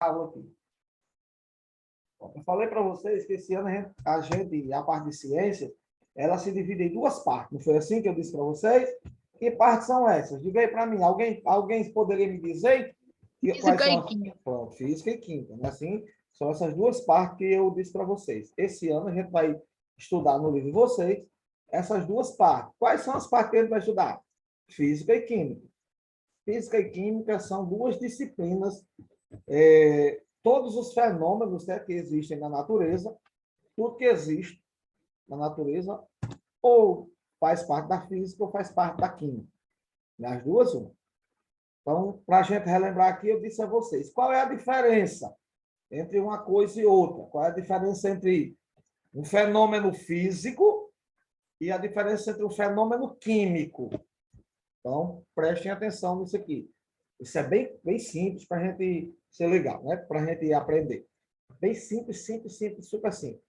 aula aqui. Eu falei para vocês que esse ano a parte de ciência, ela se divide em duas partes. Não foi assim que eu disse para vocês? Que partes são essas? Diga aí para mim. Alguém poderia me dizer quais Física são e química. Pronto, física e química. Né? Assim, são essas duas partes que eu disse para vocês. Esse ano a gente vai estudar no livro de vocês essas duas partes. Quais são as partes que a gente vai estudar? Física e química. Física e química são duas disciplinas. Todos os fenômenos, né, que existem na natureza, tudo que existe na natureza, ou faz parte da física ou faz parte da química. Nas duas, uma. Então, para a gente relembrar aqui, eu disse a vocês, qual é a diferença entre uma coisa e outra? Qual é a diferença entre um fenômeno físico e a diferença entre um fenômeno químico? Então, prestem atenção nisso aqui. Isso é bem simples para a gente ser legal, né? Para a gente aprender. Bem simples, super simples.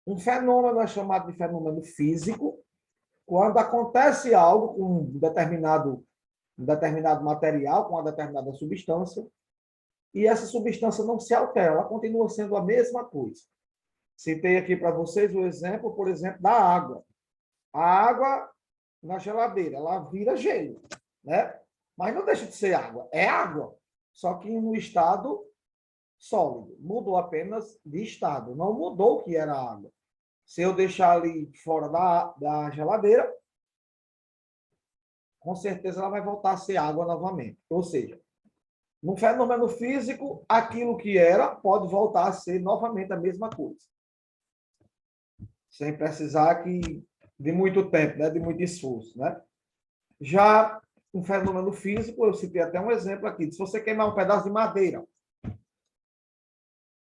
Um fenômeno é chamado de fenômeno físico quando acontece algo com um determinado material, com uma determinada substância, e essa substância não se altera, ela continua sendo a mesma coisa. Citei aqui para vocês o exemplo, por exemplo, da água. A água na geladeira, ela vira gelo, né? Mas não deixa de ser água, é água, só que no estado sólido. Mudou apenas de estado, não mudou o que era água. Se eu deixar ali fora da geladeira, com certeza ela vai voltar a ser água novamente. Ou seja, no fenômeno físico, aquilo que era pode voltar a ser novamente a mesma coisa. Sem precisar de muito tempo, né? De muito esforço. Né? Já um fenômeno físico, eu citei até um exemplo aqui. Se você queimar um pedaço de madeira,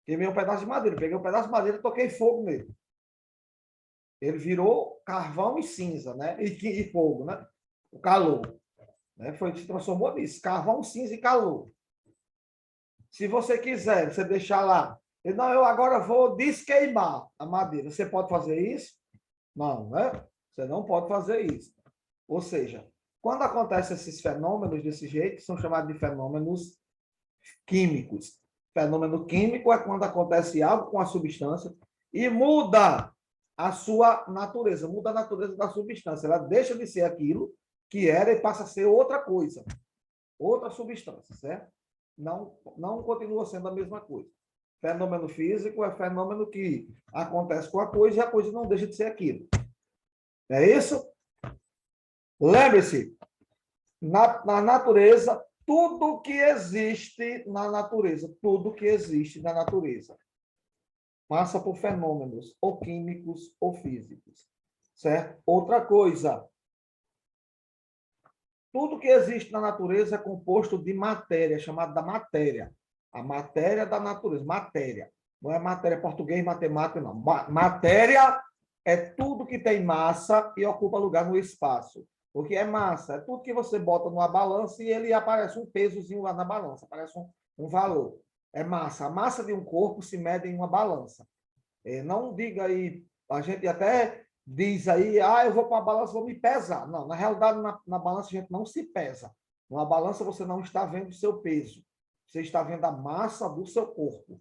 queimei um pedaço de madeira, peguei um pedaço de madeira e toquei fogo nele. Ele virou carvão e cinza, né? E fogo, né? O calor. Né? Se transformou nisso, carvão, cinza e calor. Se você quiser, você deixar lá, não, eu agora vou desqueimar a madeira. Você pode fazer isso? Não, né? Você não pode fazer isso. Ou seja, quando acontecem esses fenômenos desse jeito, são chamados de fenômenos químicos. Fenômeno químico é quando acontece algo com a substância e muda a sua natureza, muda a natureza da substância. Ela deixa de ser aquilo que era e passa a ser outra coisa, outra substância, certo? Não continua sendo a mesma coisa. Fenômeno físico é fenômeno que acontece com a coisa e a coisa não deixa de ser aquilo. É isso? Lembre-se, na natureza, tudo que existe na natureza, passa por fenômenos ou químicos ou físicos, certo? Outra coisa, tudo que existe na natureza é composto de matéria, chamada da matéria. A matéria da natureza, matéria. Não é matéria português, matemática, não. Matéria é tudo que tem massa e ocupa lugar no espaço. O que é massa? É tudo que você bota numa balança e ele aparece um pesozinho lá na balança, aparece um valor. É massa. A massa de um corpo se mede em uma balança. Não diga aí, a gente até diz aí, eu vou para a balança, vou me pesar. Não, na realidade, na balança a gente não se pesa. Numa balança você não está vendo o seu peso. Você está vendo a massa do seu corpo.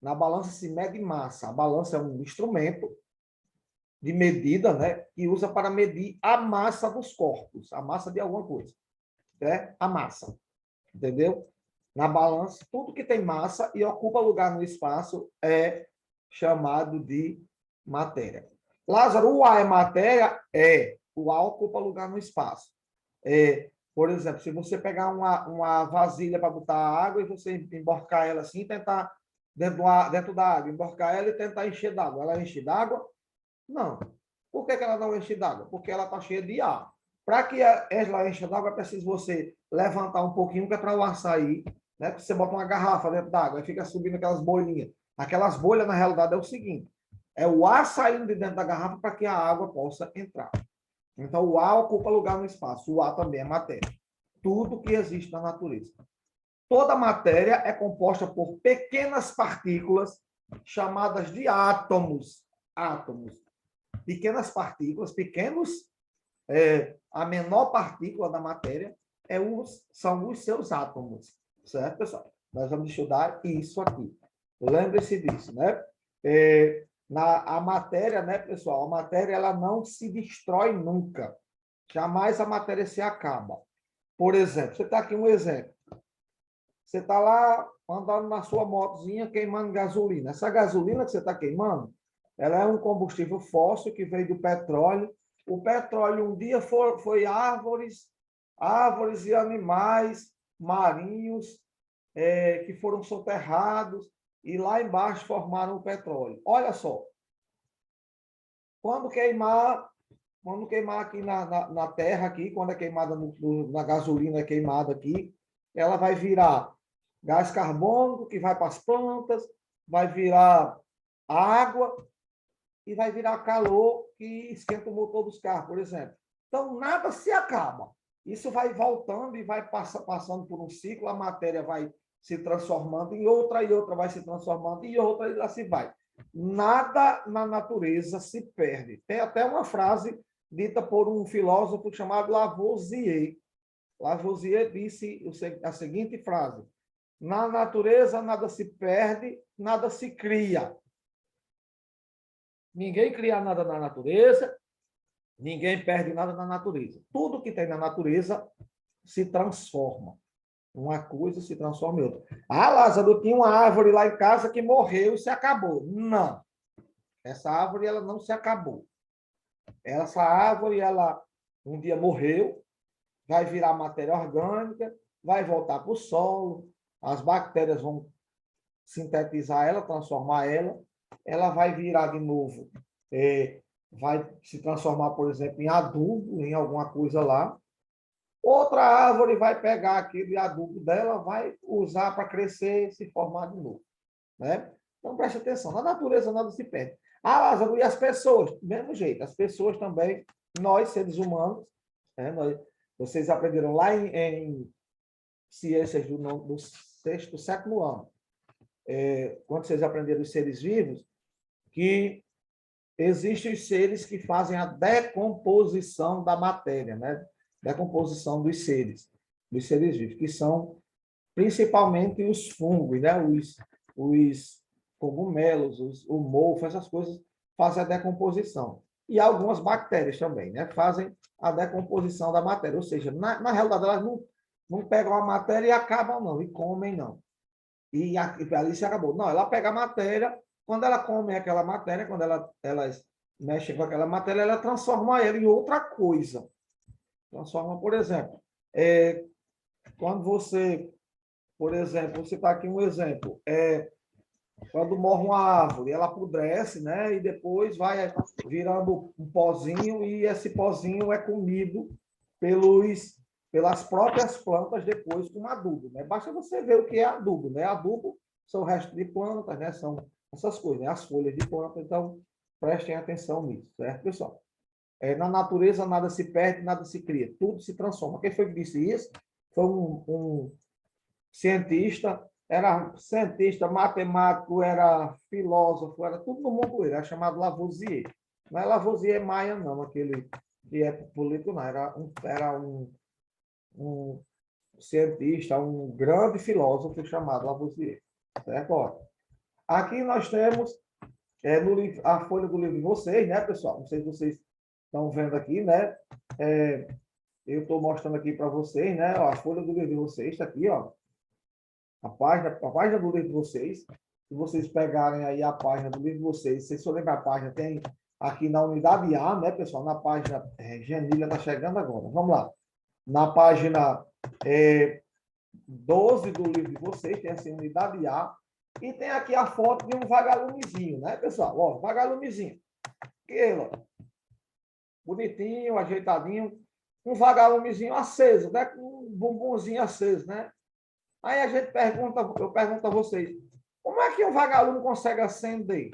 Na balança se mede massa. A balança é um instrumento de medida, né, que usa para medir a massa dos corpos, a massa de alguma coisa. Né? A massa. Entendeu? Na balança, tudo que tem massa e ocupa lugar no espaço é chamado de matéria. Lázaro, o ar é matéria? É. O ar ocupa lugar no espaço. Por exemplo, se você pegar uma vasilha para botar água e você emborcar ela assim, tentar dentro da água, emborcar ela e tentar encher d'água. Ela enche d'água? Não. Por que ela não enche d'água? Porque ela está cheia de ar. Para que ela encha d'água, é preciso você levantar um pouquinho, que é para o ar sair. Né? Você bota uma garrafa dentro d'água e fica subindo aquelas bolinhas. Aquelas bolhas, na realidade, é o seguinte: é o ar saindo de dentro da garrafa para que a água possa entrar. Então, o ar ocupa lugar no espaço. O ar também é matéria. Tudo que existe na natureza. Toda matéria é composta por pequenas partículas chamadas de átomos. Átomos. Pequenas partículas, a menor partícula da matéria são os seus átomos. Certo, pessoal? Nós vamos estudar isso aqui. Lembre-se disso, né? A matéria, né, pessoal? A matéria, ela não se destrói nunca. Jamais a matéria se acaba. Por exemplo, você está aqui um exemplo. Você está lá andando na sua motozinha queimando gasolina. Essa gasolina que você está queimando, ela é um combustível fóssil que veio do petróleo. O petróleo um dia foi árvores e animais marinhos que foram soterrados e lá embaixo formaram o petróleo. Olha só, quando queimar aqui na terra, aqui, quando é queimada na gasolina, é queimada aqui, ela vai virar gás carbônico, que vai para as plantas, vai virar água e vai virar calor, que esquenta o motor dos carros, por exemplo. Então, nada se acaba. Isso vai voltando e vai passando por um ciclo, a matéria vai se transformando em outra, e outra vai se transformando em outra, e assim vai. Nada na natureza se perde. Tem até uma frase dita por um filósofo chamado Lavoisier. Lavoisier disse a seguinte frase: na natureza nada se perde, nada se cria. Ninguém cria nada na natureza, ninguém perde nada na natureza. Tudo que tem na natureza se transforma. Uma coisa se transforma em outra. Ah, Lázaro, tinha uma árvore lá em casa que morreu e se acabou. Não. Essa árvore, ela não se acabou. Essa árvore, ela um dia morreu, vai virar matéria orgânica, vai voltar para o solo, as bactérias vão sintetizar ela, transformar ela vai virar de novo, vai se transformar, por exemplo, em adubo, em alguma coisa lá. Outra árvore vai pegar aquele adubo dela, vai usar para crescer e se formar de novo. Né? Então, preste atenção. Na natureza, nada se perde. Ah, Lázaro, e as pessoas? Do mesmo jeito. As pessoas também, nós, seres humanos, né? Vocês aprenderam lá em ciências do sexto, sétimo ano, quando vocês aprenderam os seres vivos, que existem os seres que fazem a decomposição da matéria, né? Decomposição dos seres vivos, que são principalmente os fungos, né? Os cogumelos, o mofo, essas coisas fazem a decomposição. E algumas bactérias também, né? Fazem a decomposição da matéria. Ou seja, na realidade, elas não pegam a matéria e acabam, não, e comem, não. E ali se acabou. Não, ela pega a matéria, quando ela come aquela matéria, quando elas mexem com aquela matéria, ela transforma ela em outra coisa. Transforma, por exemplo, quando você, por exemplo, você está aqui um exemplo, quando morre uma árvore, ela apodrece, né? E depois vai virando um pozinho, e esse pozinho é comido pelas próprias plantas depois com adubo, né? Basta você ver o que é adubo, né? Adubo são restos de plantas, né? São essas coisas, né? As folhas de planta. Então, prestem atenção nisso, certo, pessoal? Na natureza, nada se perde, nada se cria. Tudo se transforma. Quem foi que disse isso? Foi um cientista, era cientista, matemático, era filósofo, era tudo no mundo dele, era chamado Lavoisier. Não é Lavoisier Maia, não, aquele que é político, não. Era um cientista, um grande filósofo chamado Lavoisier. Certo? Aqui nós temos no livro, a folha do livro de vocês, né, pessoal? Não sei se vocês estão vendo aqui, né? Eu estou mostrando aqui para vocês, né? Ó, a folha do livro de vocês está aqui, ó. A página do livro de vocês. Se vocês pegarem aí a página do livro de vocês, se for lembrar a página, tem aqui na unidade A, né, pessoal? Na página, Genília está chegando agora. Vamos lá. Na página 12 do livro de vocês, tem assim, unidade A, e tem aqui a foto de um vagalumezinho, né, pessoal? Ó, vagalumezinho. Aquele, bonitinho, ajeitadinho, um vagalumezinho aceso, né? Com um bumbumzinho aceso, né? Aí eu pergunto a vocês, como é que um vagalume consegue acender?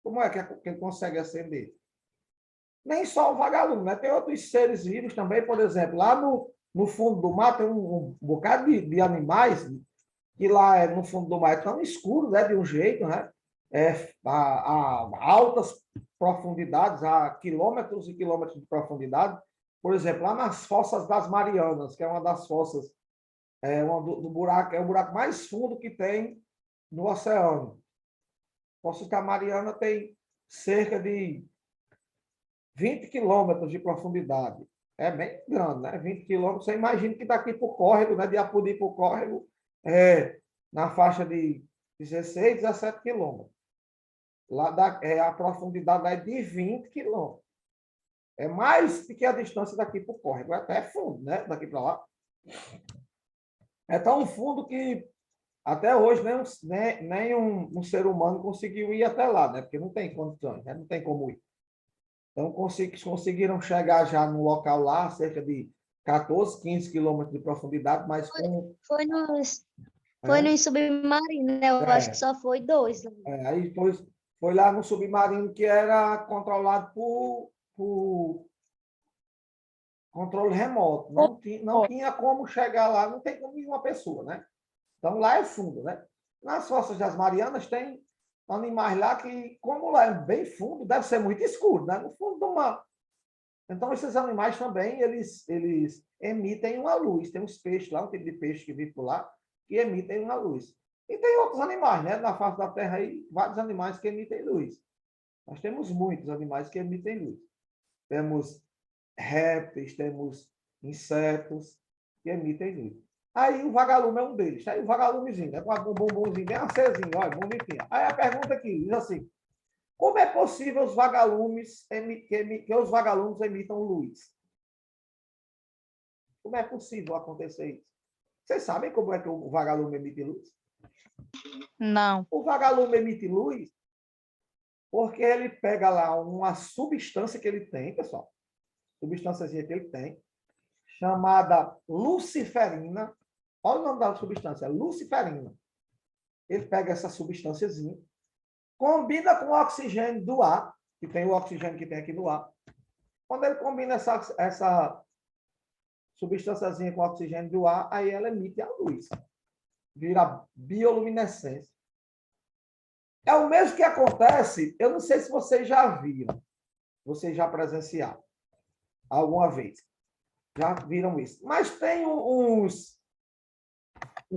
Como é que ele consegue acender? Nem só o vagalume, né? Tem outros seres vivos também, por exemplo, lá no fundo do mar tem um bocado de animais, que lá no fundo do mar é tão escuro, né? De um jeito, né? A altas profundidades, a quilômetros e quilômetros de profundidade. Por exemplo, lá nas Fossas das Marianas, que é uma das fossas do buraco, é o buraco mais fundo que tem no oceano. A Fossa Mariana tem cerca de 20 quilômetros de profundidade. É bem grande, né? 20 quilômetros. Você imagina que daqui para o córrego, né? De Apodi para o córrego, na faixa de 16, 17 quilômetros. A profundidade é de 20 quilômetros. É mais do que a distância daqui para o córrego. É até fundo, né? Daqui para lá. É tão fundo que até hoje nem um ser humano conseguiu ir até lá, né? Porque não tem condições, né? Não tem como ir. Então, conseguiram chegar já no local lá, cerca de 14, 15 quilômetros de profundidade, mas com... Foi no submarino, né? Eu acho que só foi 2. Aí depois foi lá no submarino que era controlado por controle remoto. Não tinha como chegar lá, não tem como ir uma pessoa, né? Então, lá é fundo, né? Nas Fossas das Marianas tem animais lá que, como lá é bem fundo, deve ser muito escuro, né? No fundo do mar. Então, esses animais também, eles emitem uma luz. Tem uns peixes lá, um tipo de peixe que vive por lá, que emitem uma luz. E tem outros animais, né? Na face da Terra aí, vários animais que emitem luz. Nós temos muitos animais que emitem luz. Temos répteis, temos insetos que emitem luz. Aí o vagalume é um deles. Aí o vagalumezinho, né? Com um bumbumzinho bem acesinho, olha, bonitinho. Aí a pergunta aqui diz assim: como é possível os vagalumes que os vagalumes emitam luz? Como é possível acontecer isso? Vocês sabem como é que o vagalume emite luz? Não. O vagalume emite luz porque ele pega lá uma substância que ele tem, pessoal, substânciazinha que ele tem, chamada luciferina. Olha o nome da substância, luciferina. Ele pega essa substânciazinha, combina com o oxigênio do ar, que tem o oxigênio que tem aqui no ar. Quando ele combina essa substânciazinha com oxigênio do ar, aí ela emite a luz. Vira bioluminescência. É o mesmo que acontece, eu não sei se vocês já viram, vocês já presenciaram alguma vez. Já viram isso. Mas tem uns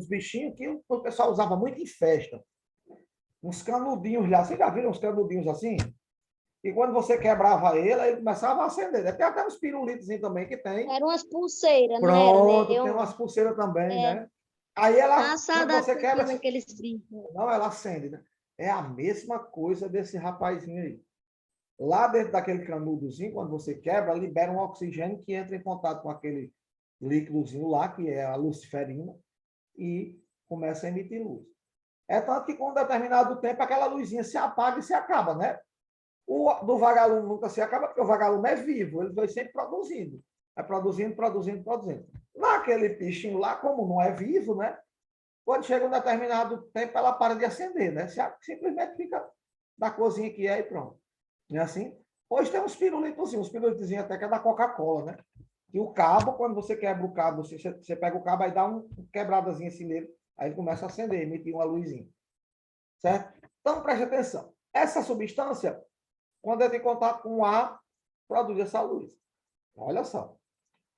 bichinhos que o pessoal usava muito em festa. Uns canudinhos lá. Vocês já viram uns canudinhos assim? E quando você quebrava ele começava a acender. Tem até uns pirulitos também que tem. Eram umas pulseiras, não Pronto, era? tem umas pulseiras também, né? Aí ela, quando você quebra... Aqueles brincos. Não, ela acende, né? É a mesma coisa desse rapazinho aí. Lá dentro daquele canudozinho, quando você quebra, libera um oxigênio que entra em contato com aquele líquidozinho lá, que é a luciferina, e começa a emitir luz. É tanto que, com um determinado tempo, aquela luzinha se apaga e se acaba, né? O do vagalume nunca se acaba, porque o vagalume é vivo, ele vai sempre produzindo. Vai produzindo, produzindo, produzindo. Naquele bichinho lá, como não é vivo, né? Quando chega um determinado tempo, ela para de acender, né? Simplesmente fica da corzinha que é e pronto. Não é assim? Hoje tem uns pirulitos até que é da Coca-Cola, né? E o cabo, quando você quebra o cabo, você pega o cabo, aí dá um quebradazinho assim nele, aí ele começa a acender, emitir uma luzinha. Certo? Então, preste atenção. Essa substância, quando entra em contato com o ar, produz essa luz. Olha só.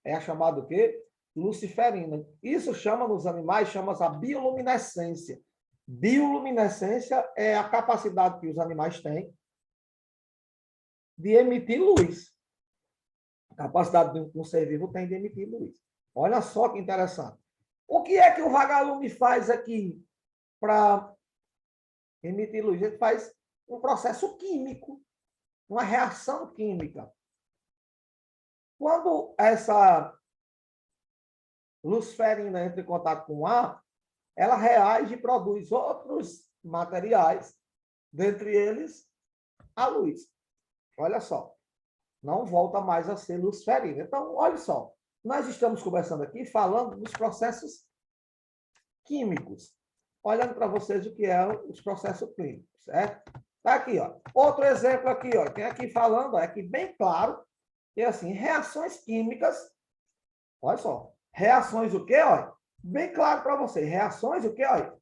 É a chamada o quê? Luciferina. Isso chama nos animais, chama-se a bioluminescência. Bioluminescência é a capacidade que os animais têm de emitir luz. A capacidade que um ser vivo tem de emitir luz. Olha só que interessante. O que é que o vagalume faz aqui para emitir luz? Ele faz um processo químico, uma reação química. Quando essa luciferina entra em contato com o ar, ela reage e produz outros materiais, dentre eles a luz. Olha só, não volta mais a ser luciferina. Então, olha só, nós estamos conversando aqui falando dos processos químicos, olhando para vocês o que é os processos clínicos, certo? Tá aqui, ó. Outro exemplo aqui, ó. Tem aqui falando, ó, aqui bem claro, que é assim, reações químicas. Olha só, reações o quê, ó? Bem claro para vocês, reações o quê, ó?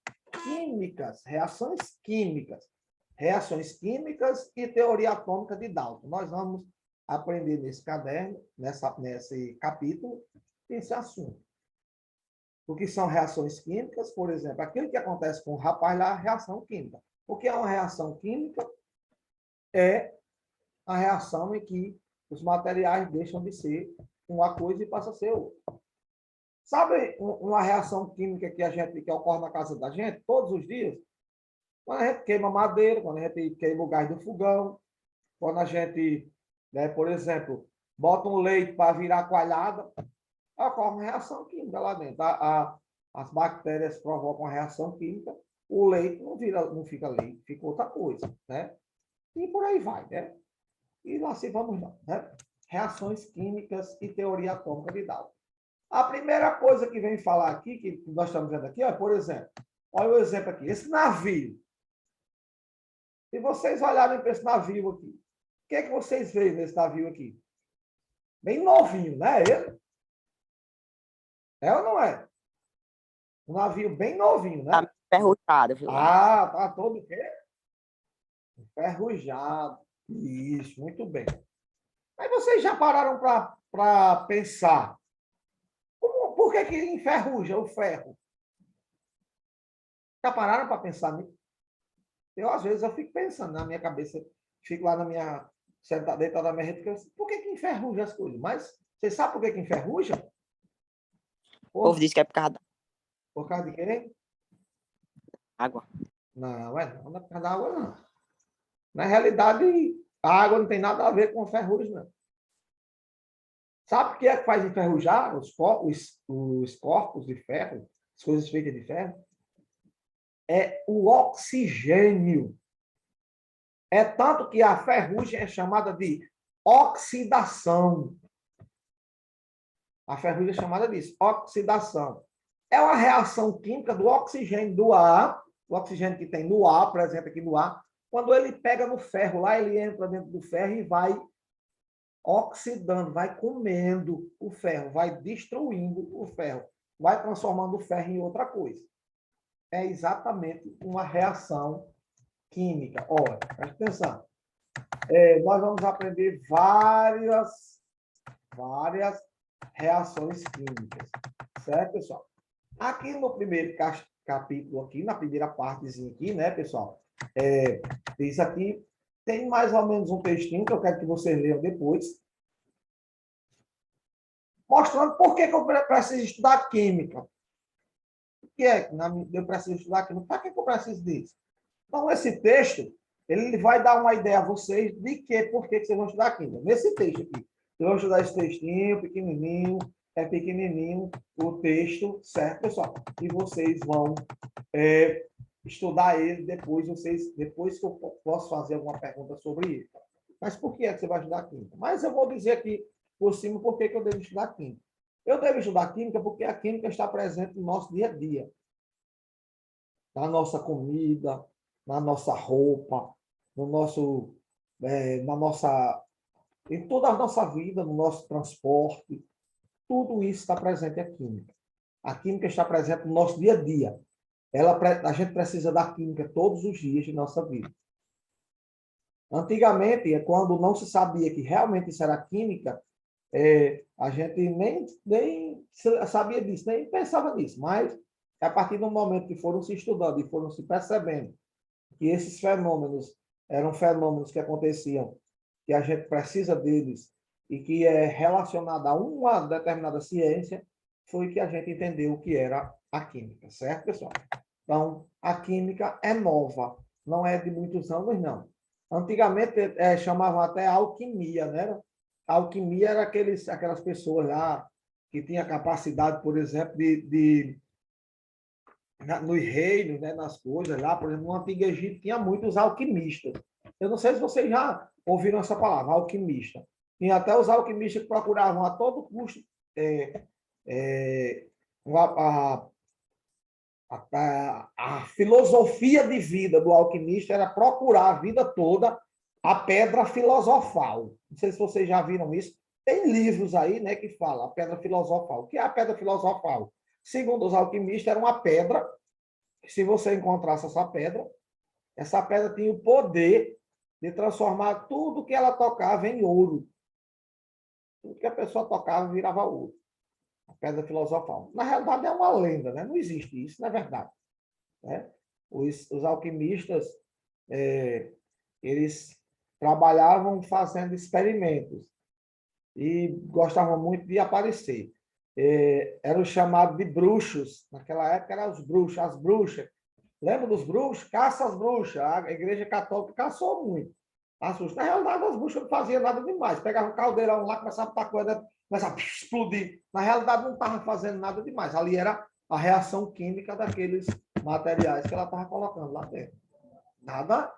Químicas, reações químicas. Reações químicas e teoria atômica de Dalton. Nós vamos aprender nesse caderno, nesse capítulo, esse assunto. O que são reações químicas, por exemplo, aquilo que acontece com o rapaz lá, é a reação química. O que é uma reação química? É a reação em que os materiais deixam de ser uma coisa e passam a ser outra. Sabe uma reação química que ocorre na casa da gente todos os dias? Quando a gente queima madeira, quando a gente queima o gás do fogão, quando a gente, né, por exemplo, bota um leite para virar coalhada, ocorre uma reação química lá dentro. As bactérias provocam uma reação química, o leite não fica leite, fica outra coisa, né? E por aí vai, né? E lá se vamos lá, né? Reações químicas e teoria atômica de Dalton. A primeira coisa que vem falar aqui, que nós estamos vendo aqui, ó, por exemplo, olha o exemplo aqui, esse navio. Se vocês olharem para esse navio aqui, o que é que vocês veem nesse navio aqui? Bem novinho, né? Ele? É ou não é? Um navio bem novinho, né? Tá enferrujado, viu? Tá todo o quê? Enferrujado. Isso, muito bem. Aí vocês já pararam para pensar, por que enferruja o ferro? Já pararam para pensar nisso? Às vezes, eu fico pensando na minha cabeça, fico lá na minha, deitado na minha rede, por que enferruja as coisas? Mas você sabe por que enferruja? O povo diz que é por causa da Por causa de quê? água. Não é por causa da água, não. Na realidade, a água não tem nada a ver com ferrugem, não. Sabe o que é que faz enferrujar os corpos de ferro, as coisas feitas de ferro? É o oxigênio. É tanto que a ferrugem é chamada de oxidação. A ferrugem é chamada disso, oxidação. É uma reação química do oxigênio do ar, o oxigênio que tem no ar, presente aqui no ar, quando ele pega no ferro, lá ele entra dentro do ferro e vai oxidando, vai comendo o ferro, vai destruindo o ferro, vai transformando o ferro em outra coisa. É exatamente uma reação química. Olha, presta atenção. Nós vamos aprender várias reações químicas. Certo, pessoal? Aqui no primeiro capítulo, aqui, na primeira partezinha aqui, né, pessoal? Isso aqui tem mais ou menos um textinho que eu quero que vocês leiam depois, mostrando por que eu preciso estudar química. O que é que eu preciso estudar química? Para que eu preciso disso? Então, esse texto, ele vai dar uma ideia a vocês de por que vocês vão estudar química. Nesse texto aqui. Vocês vão estudar esse textinho, pequenininho, o texto, certo, pessoal? E vocês vão estudar ele depois que eu posso fazer alguma pergunta sobre ele. Mas por que é que você vai estudar química? Mas eu vou dizer aqui por cima por que eu devo estudar química. Eu devo estudar química porque a química está presente no nosso dia a dia. Na nossa comida, na nossa roupa, no nosso, em toda a nossa vida, no nosso transporte. Tudo isso está presente a química. A química está presente no nosso dia a dia. A gente precisa da química todos os dias de nossa vida. Antigamente, quando não se sabia que realmente isso era química, a gente nem sabia disso, nem pensava nisso. Mas, a partir do momento que foram se estudando e foram se percebendo que esses fenômenos eram fenômenos que aconteciam, que a gente precisa deles e que é relacionado a uma determinada ciência, foi que a gente entendeu o que era a química, certo, pessoal? Então, a química é nova, não é de muitos anos, não. Antigamente, chamavam até alquimia, né? A alquimia era aquelas pessoas lá que tinham capacidade, por exemplo, nos reinos, né, nas coisas lá, por exemplo, no Antigo Egito tinha muitos alquimistas. Eu não sei se vocês já ouviram essa palavra, alquimista. Tinha até os alquimistas que procuravam a todo custo a filosofia de vida do alquimista era procurar a vida toda a pedra filosofal. Não sei se vocês já viram isso. Tem livros aí, né, que falam a pedra filosofal. O que é a pedra filosofal? Segundo os alquimistas, era uma pedra que, se você encontrasse essa pedra tinha o poder de transformar tudo que ela tocava em ouro. Tudo que a pessoa tocava virava ouro. A pedra filosofal. Na realidade, é uma lenda, né? Não existe isso, não é verdade. Né? Os alquimistas, eles trabalhavam fazendo experimentos e gostavam muito de aparecer. Eram chamados de bruxos. Naquela época eram os bruxos, as bruxas. Lembra dos bruxos? Caça as bruxas. A Igreja Católica caçou muito. As bruxas. Na realidade, as bruxas não faziam nada demais. Pegavam um caldeirão lá, começavam a botar coisa, começava a explodir. Na realidade, não estavam fazendo nada demais. Ali era a reação química daqueles materiais que ela estava colocando lá dentro. Nada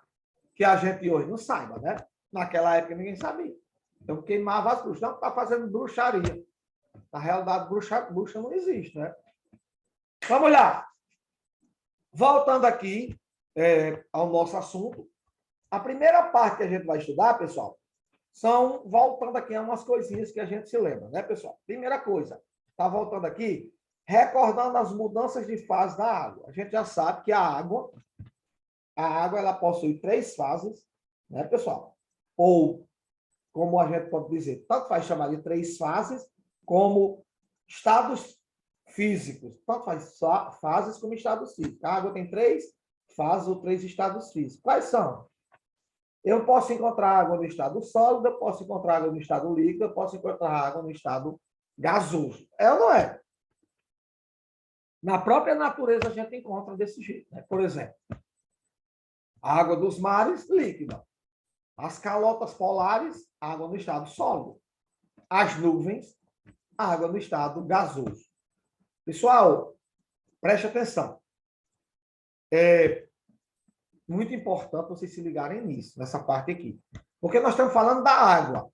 que a gente hoje não saiba, né? Naquela época ninguém sabia. Então queimava as bruxas. Não está fazendo bruxaria. Na realidade, bruxa não existe, né? Vamos lá. Voltando aqui ao nosso assunto. A primeira parte que a gente vai estudar, pessoal, voltando aqui a umas coisinhas que a gente se lembra, né, pessoal? Primeira coisa, está voltando aqui, recordando as mudanças de fase da água. A gente já sabe que a água ela possui 3 fases, né, pessoal? Ou, como a gente pode dizer, tanto faz chamar de 3 fases, como estados físicos. Tanto faz fases como estados físicos. A água tem 3 fases ou 3 estados físicos. Quais são? Eu posso encontrar água no estado sólido, eu posso encontrar água no estado líquido, eu posso encontrar água no estado gasoso. É ou não é? Na própria natureza a gente encontra desse jeito. Né? Por exemplo, a água dos mares, líquida. As calotas polares, água no estado sólido. As nuvens, água no estado gasoso. Pessoal, preste atenção. É muito importante vocês se ligarem nisso, nessa parte aqui. Porque nós estamos falando da água,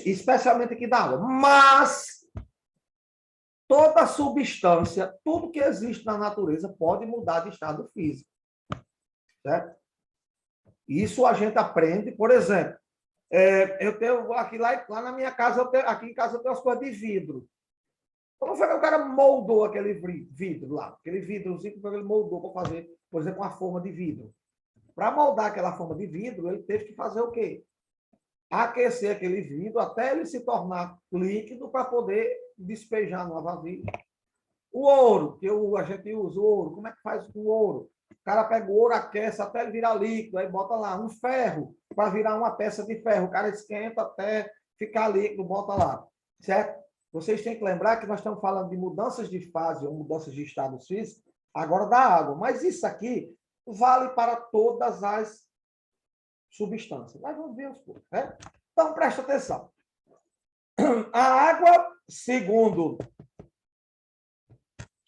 especialmente aqui da água. Mas toda substância, tudo que existe na natureza pode mudar de estado físico. Certo? Isso a gente aprende, por exemplo, eu tenho aqui lá na minha casa, aqui em casa eu tenho as coisas de vidro. Como foi que o cara moldou aquele vidro lá? Aquele vidrozinho que ele moldou para fazer, por exemplo, uma forma de vidro. Para moldar aquela forma de vidro, ele teve que fazer o quê? Aquecer aquele vidro até ele se tornar líquido para poder despejar numa vasilha. O ouro, que a gente usa o ouro, como é que faz com o ouro? O cara pega o ouro, aquece até ele virar líquido, aí bota lá um ferro para virar uma peça de ferro. O cara esquenta até ficar líquido, bota lá. Certo? Vocês têm que lembrar que nós estamos falando de mudanças de fase ou mudanças de estados físicos, agora da água. Mas isso aqui vale para todas as substâncias. Nós vamos ver os poucos, né? Então, presta atenção. A água, segundo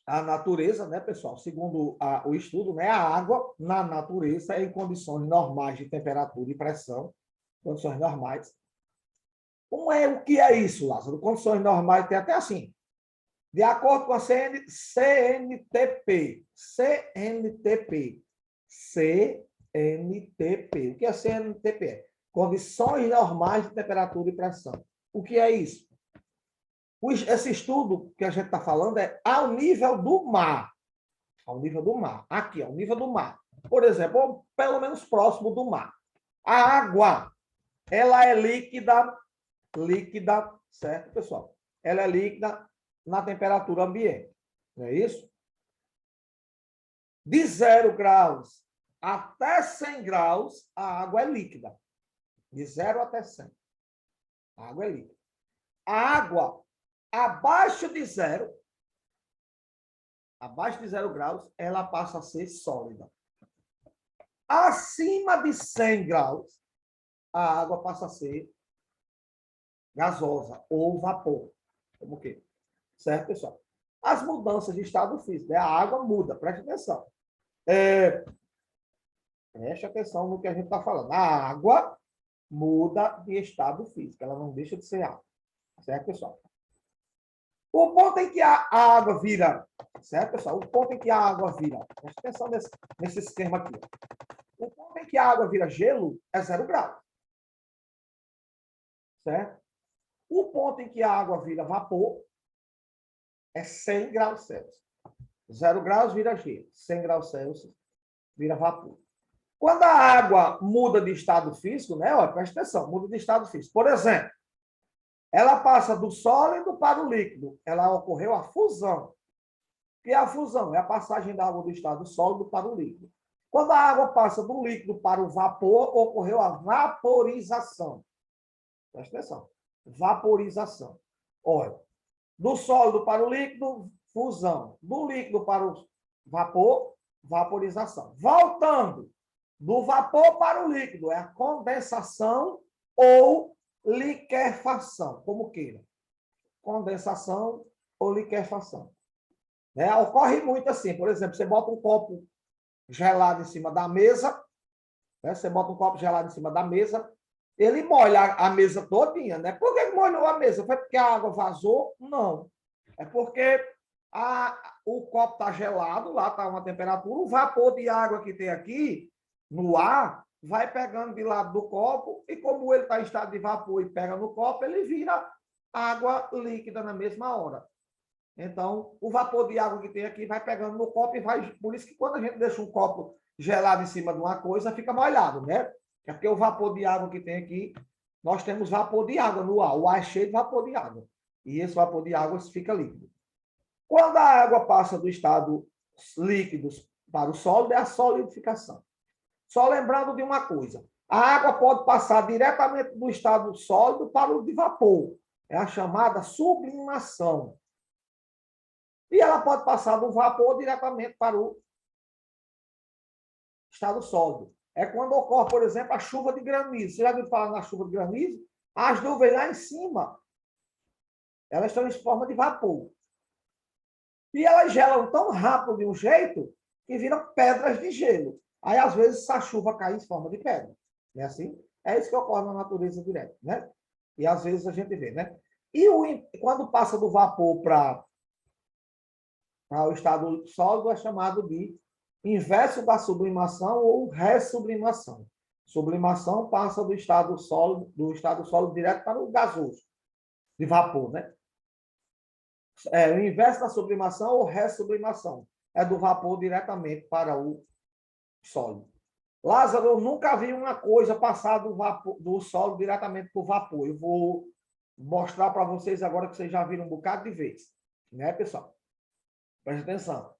a natureza, né, pessoal? Segundo o estudo, né, a água na natureza, em condições normais de temperatura e pressão, condições normais. O que é isso, Lázaro? Condições normais tem até assim. De acordo com a CNTP. CNTP. O que é CNTP? Condições normais de temperatura e pressão. O que é isso? Esse estudo que a gente está falando é ao nível do mar. Ao nível do mar. Aqui, ao nível do mar. Por exemplo, ou pelo menos próximo do mar. A água, ela é líquida, certo, pessoal? Ela é líquida na temperatura ambiente. Não é isso? De 0 graus até 100 graus, a água é líquida. De 0 até 100. A água é líquida. A água abaixo de 0 graus, ela passa a ser sólida. Acima de 100 graus, a água passa a ser gasosa ou vapor. Como que? Certo, pessoal? As mudanças de estado físico, né? A água muda, preste atenção. Preste atenção no que a gente está falando. A água muda de estado físico, ela não deixa de ser água. Certo, pessoal? O ponto em que a água vira, certo, pessoal? O ponto em que a água vira, preste atenção nesse esquema aqui. O ponto em que a água vira gelo é 0 graus. Certo? O ponto em que a água vira vapor é 100 graus Celsius. 0 graus vira gelo, 100 graus Celsius vira vapor. Quando a água muda de estado físico, né? Olha, presta atenção, muda de estado físico. Por exemplo, ela passa do sólido para o líquido. Ela ocorreu a fusão. O que é a fusão? É a passagem da água do estado sólido para o líquido. Quando a água passa do líquido para o vapor, ocorreu a vaporização. Presta atenção. Vaporização. Olha, do sólido para o líquido, fusão. Do líquido para o vapor, vaporização. Voltando do vapor para o líquido, é a condensação ou liquefação, como queira. Condensação ou liquefação. Né? Ocorre muito assim, por exemplo, você bota um copo gelado em cima da mesa, né? Você bota um copo gelado em cima da mesa, ele molha a mesa todinha, né? Por que molhou a mesa? Foi porque a água vazou? Não. É porque o copo está gelado, lá está uma temperatura, o vapor de água que tem aqui no ar vai pegando de lado do copo e como ele está em estado de vapor e pega no copo, ele vira água líquida na mesma hora. Então, o vapor de água que tem aqui vai pegando no copo e vai... Por isso que quando a gente deixa um copo gelado em cima de uma coisa, fica molhado, né? É porque o vapor de água que tem aqui, nós temos vapor de água no ar. O ar é cheio de vapor de água. E esse vapor de água fica líquido. Quando a água passa do estado líquido para o sólido, é a solidificação. Só lembrando de uma coisa. A água pode passar diretamente do estado sólido para o de vapor. É a chamada sublimação. E ela pode passar do vapor diretamente para o estado sólido. É quando ocorre, por exemplo, a chuva de granizo. Você já ouviu falar na chuva de granizo? As nuvens lá em cima, elas estão em forma de vapor. E elas gelam tão rápido de um jeito que viram pedras de gelo. Aí, às vezes, a chuva cai em forma de pedra. Não é assim? É isso que ocorre na natureza direta, né? E, às vezes, a gente vê, né? E quando passa do vapor para o estado sólido, é chamado de inverso da sublimação ou ressublimação. Sublimação passa do estado sólido direto para o gasoso, de vapor, né? O inverso da sublimação ou ressublimação é do vapor diretamente para o sólido. Lázaro, eu nunca vi uma coisa passar do sólido diretamente para o vapor. Eu vou mostrar para vocês agora que vocês já viram um bocado de vez. Né, pessoal? Preste atenção.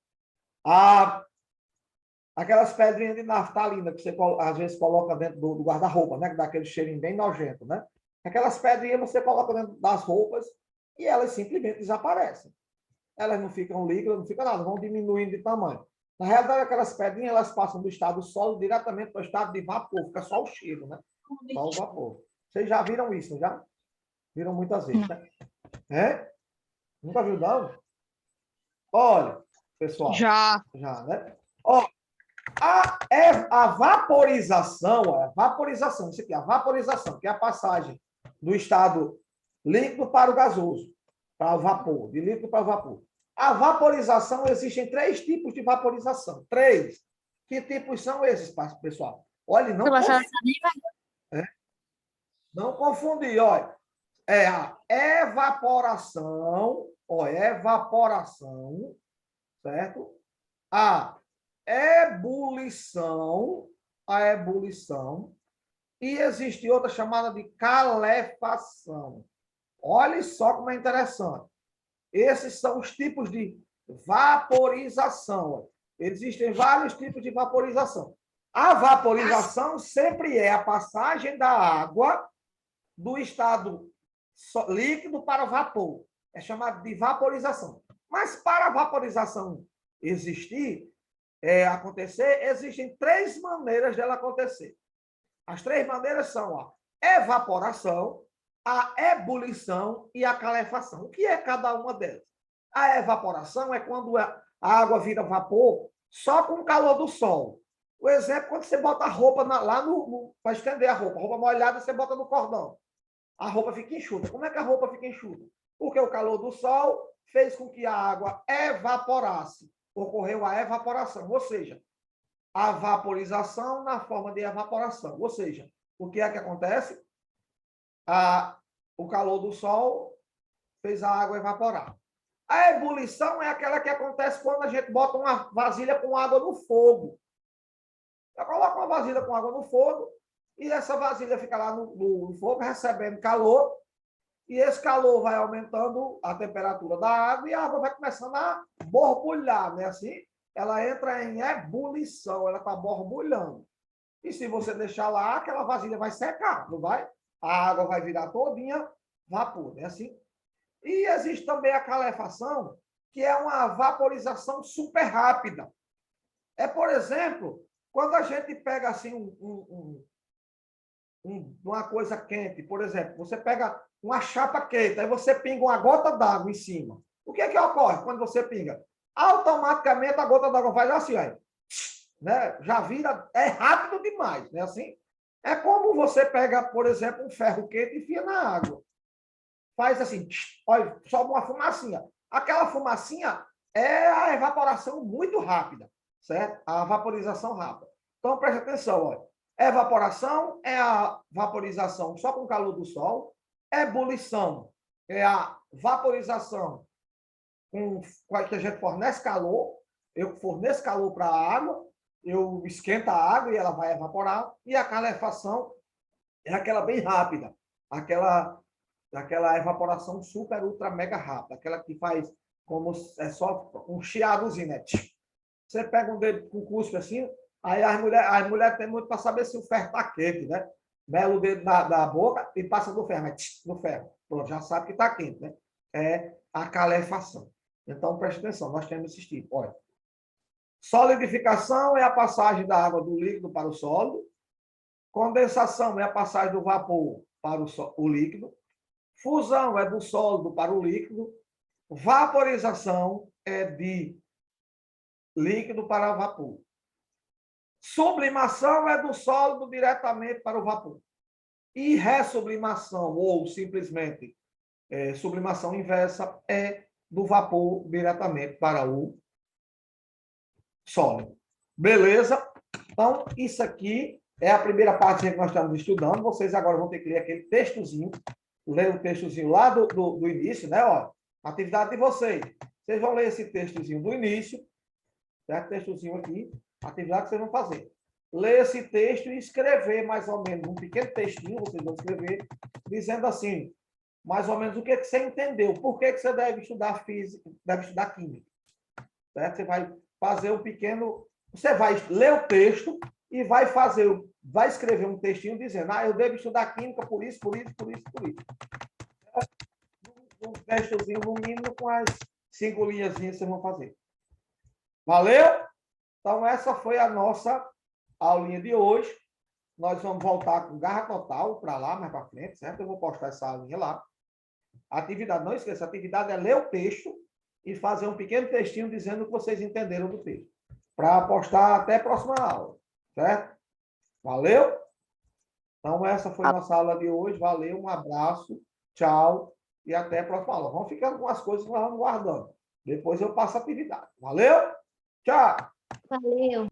Aquelas pedrinhas de naftalina que você às vezes coloca dentro do guarda-roupa, né? Que dá aquele cheirinho bem nojento, né? Aquelas pedrinhas você coloca dentro das roupas e elas simplesmente desaparecem. Elas não ficam líquidas, não ficam nada, vão diminuindo de tamanho. Na realidade, aquelas pedrinhas, elas passam do estado sólido diretamente para o estado de vapor, fica só o cheiro, né? Só o vapor. Vocês já viram isso, já? Viram muitas vezes, né? É? Nunca viu, não? Olha, pessoal. Já. Já, né? Ó, a vaporização, isso aqui, a vaporização, que é a passagem do estado líquido para o gasoso, para o vapor, de líquido para o vapor. A vaporização, existem 3 tipos de vaporização. 3. Que tipos são esses, pessoal? Olha, não confundir, olha. É a evaporação, certo? A ebulição, e existe outra chamada de calefação. Olha só como é interessante. Esses são os tipos de vaporização. Existem vários tipos de vaporização. A vaporização sempre é a passagem da água do estado líquido para o vapor. É chamado de vaporização. Mas para a vaporização acontecer, existem 3 maneiras dela acontecer. As 3 maneiras são a evaporação, a ebulição e a calefação. O que é cada uma delas? A evaporação é quando a água vira vapor só com o calor do sol. O exemplo, quando você bota a roupa lá para estender a roupa molhada, você bota no cordão. A roupa fica enxuta. Como é que a roupa fica enxuta? Porque o calor do sol fez com que a água evaporasse. Ocorreu a evaporação, ou seja, a vaporização na forma de evaporação. Ou seja, o que é que acontece? O calor do sol fez a água evaporar. A ebulição é aquela que acontece quando a gente bota uma vasilha com água no fogo. Eu coloco uma vasilha com água no fogo e essa vasilha fica lá no fogo recebendo calor E esse calor vai aumentando a temperatura da água e a água vai começando a borbulhar, né? Assim, ela entra em ebulição, ela está borbulhando. E se você deixar lá, aquela vasilha vai secar, não vai? A água vai virar todinha vapor, né? Assim. E existe também a calefação, que é uma vaporização super rápida. É, por exemplo, quando a gente pega assim uma coisa quente, por exemplo, você pega uma chapa quente, aí você pinga uma gota d'água em cima. O que é que ocorre quando você pinga? Automaticamente a gota d'água faz assim, ó, né? Já vira, é rápido demais, né? Assim, é como você pega, por exemplo, um ferro quente e enfia na água. Faz assim, olha, sobe uma fumacinha. Aquela fumacinha é a evaporação muito rápida, certo? A vaporização rápida. Então, preste atenção, olha. Evaporação é a vaporização só com o calor do sol. Ebulição é a vaporização com que a gente fornece calor. Eu forneço calor para a água, eu esquento a água e ela vai evaporar. E a calefação é aquela bem rápida, aquela evaporação super, ultra, mega rápida, aquela que faz como é só um chiadozinho, né? Você pega um dedo com cuspe assim, aí as mulheres têm muito para saber se o ferro está quente, né? Mela o dedo da boca e passa no ferro, no ferro. Pronto, já sabe que está quente, né? É a calefação. Então, preste atenção, nós temos esses tipos. Olha, solidificação é a passagem da água do líquido para o sólido. Condensação é a passagem do vapor para o líquido. Fusão é do sólido para o líquido. Vaporização é de líquido para vapor. Sublimação é do sólido diretamente para o vapor. E ressublimação, ou simplesmente sublimação inversa, é do vapor diretamente para o sólido. Beleza? Então, isso aqui é a primeira parte que nós estamos estudando. Vocês agora vão ter que ler aquele textozinho, ler o textozinho lá do início, né? Ó, atividade de vocês. Vocês vão ler esse textozinho do início, certo? Textozinho aqui, atividade que vocês vão fazer. Ler esse texto e escrever mais ou menos um pequeno textinho, vocês vão escrever, dizendo assim, mais ou menos o que você entendeu, por que você deve estudar física, deve estudar química. Certo? Você vai fazer um pequeno... Você vai ler o texto e vai escrever um textinho dizendo, eu devo estudar química por isso, por isso, por isso, por isso. Um textozinho, no mínimo, com as 5 linhas que vocês vão fazer. Valeu? Então, essa foi a nossa aulinha de hoje. Nós vamos voltar com garra total para lá, mais para frente, certo? Eu vou postar essa aulinha lá. A atividade, não esqueça, a atividade é ler o texto e fazer um pequeno textinho dizendo o que vocês entenderam do texto. Para postar até a próxima aula, certo? Valeu? Então, essa foi a nossa aula de hoje. Valeu, um abraço, tchau e até a próxima aula. Vamos ficando com as coisas que nós vamos guardando. Depois eu passo a atividade. Valeu? Tchau! Valeu.